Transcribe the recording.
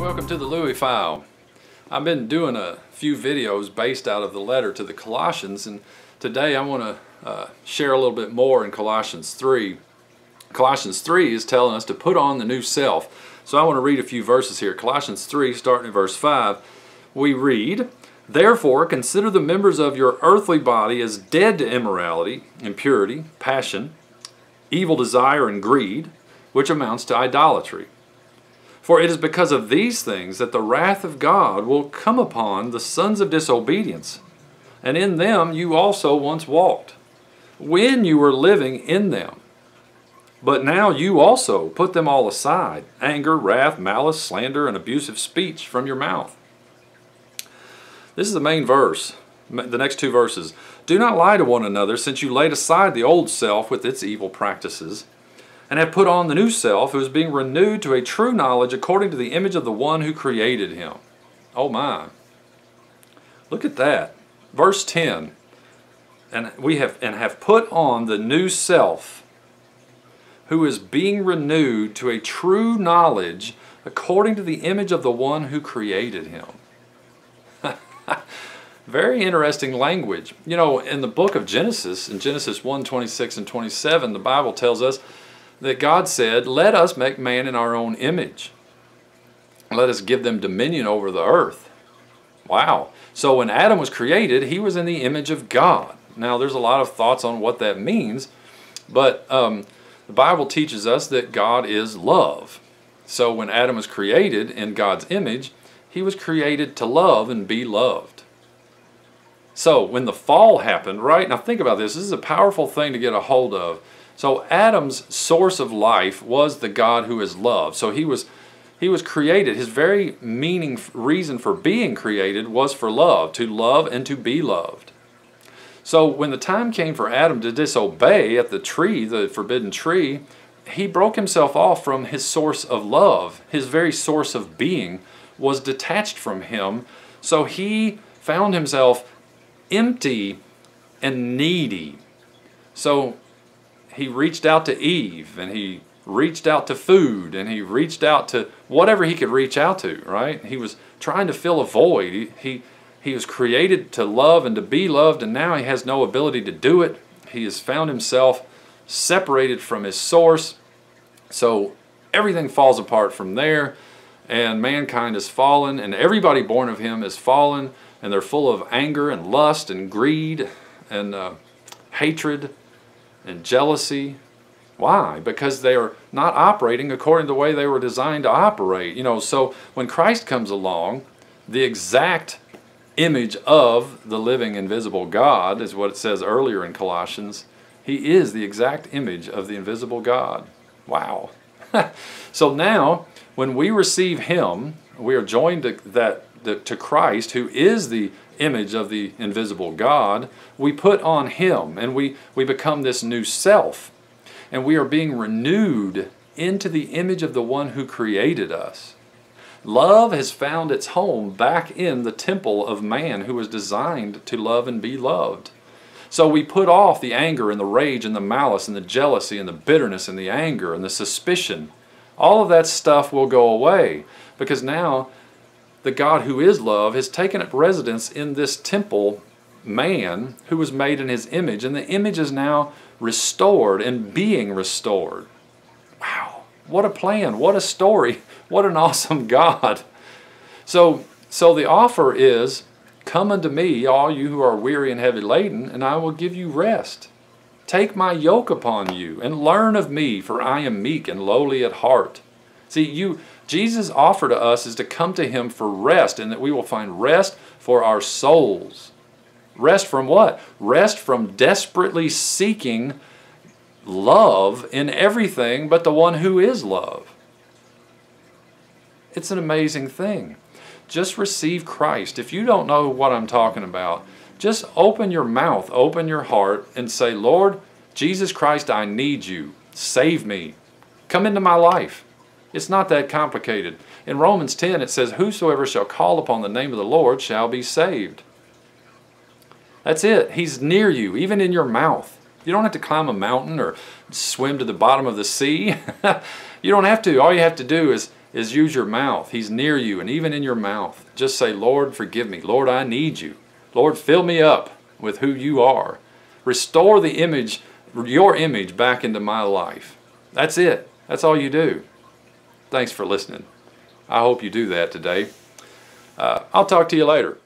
Welcome to the Louie File. I've been doing a few videos based out of the letter to the Colossians, and today I want to share a little bit more in Colossians 3. Colossians 3 is telling us to put on the new self. So I want to read a few verses here. Colossians 3, starting at verse 5, we read, "Therefore consider the members of your earthly body as dead to immorality, impurity, passion, evil desire, and greed, which amounts to idolatry. For it is because of these things that the wrath of God will come upon the sons of disobedience. And in them you also once walked, when you were living in them. But now you also put them all aside, anger, wrath, malice, slander, and abusive speech from your mouth." This is the main verse, the next two verses. "Do not lie to one another, since you laid aside the old self with its evil practices, and have put on the new self, who is being renewed to a true knowledge according to the image of the one who created him." Oh my. Look at that. Verse 10. And have put on the new self, who is being renewed to a true knowledge according to the image of the one who created him. Very interesting language. You know, in the book of Genesis, in Genesis 1:26 and 27, the Bible tells us that God said, "Let us make man in our own image. Let us give them dominion over the earth." Wow. So when Adam was created, he was in the image of God. Now there's a lot of thoughts on what that means, but the Bible teaches us that God is love. So when Adam was created in God's image, he was created to love and be loved. So when the fall happened, right? Now think about this. This is a powerful thing to get a hold of. So Adam's source of life was the God who is love. So he was created. His very reason for being created was for love, to love and to be loved. So when the time came for Adam to disobey at the tree, the forbidden tree, he broke himself off from his source of love. His very source of being was detached from him. So he found himself empty and needy. So he reached out to Eve, and he reached out to food, and he reached out to whatever he could reach out to, right? He was trying to fill a void. He was created to love and to be loved, and now he has no ability to do it. He has found himself separated from his source. So everything falls apart from there, and mankind is fallen, and everybody born of him is fallen, and they're full of anger and lust and greed and hatred and jealousy. Why? Because they are not operating according to the way they were designed to operate. You know, so when Christ comes along, the exact image of the living invisible God is what it says earlier in Colossians. He is the exact image of the invisible God. Wow. So now when we receive him, we are joined to Christ, who is the image of the invisible God. We put on him, and we become this new self, and we are being renewed into the image of the one who created us. Love has found its home back in the temple of man, who was designed to love and be loved. So we put off the anger and the rage and the malice and the jealousy and the bitterness and the anger and the suspicion. All of that stuff will go away, because now the God who is love has taken up residence in this temple man who was made in his image, and the image is now restored and being restored. Wow, what a plan, what a story, what an awesome God. So the offer is, "Come unto me, all you who are weary and heavy laden, and I will give you rest. Take my yoke upon you and learn of me, for I am meek and lowly at heart." See, Jesus' offer to us is to come to him for rest, and that we will find rest for our souls. Rest from what? Rest from desperately seeking love in everything but the one who is love. It's an amazing thing. Just receive Christ. If you don't know what I'm talking about, just open your mouth, open your heart, and say, "Lord Jesus Christ, I need you. Save me. Come into my life." It's not that complicated. In Romans 10 it says, "Whosoever shall call upon the name of the Lord shall be saved." That's it. He's near you, even in your mouth. You don't have to climb a mountain or swim to the bottom of the sea. You don't have to. All you have to do is is use your mouth. He's near you, and even in your mouth, just say, Lord, forgive me. Lord, I need you. Lord, fill me up with who you are. Restore the image, your image, back into my life. That's it. That's all you do. Thanks for listening. I hope you do that today. I'll talk to you later.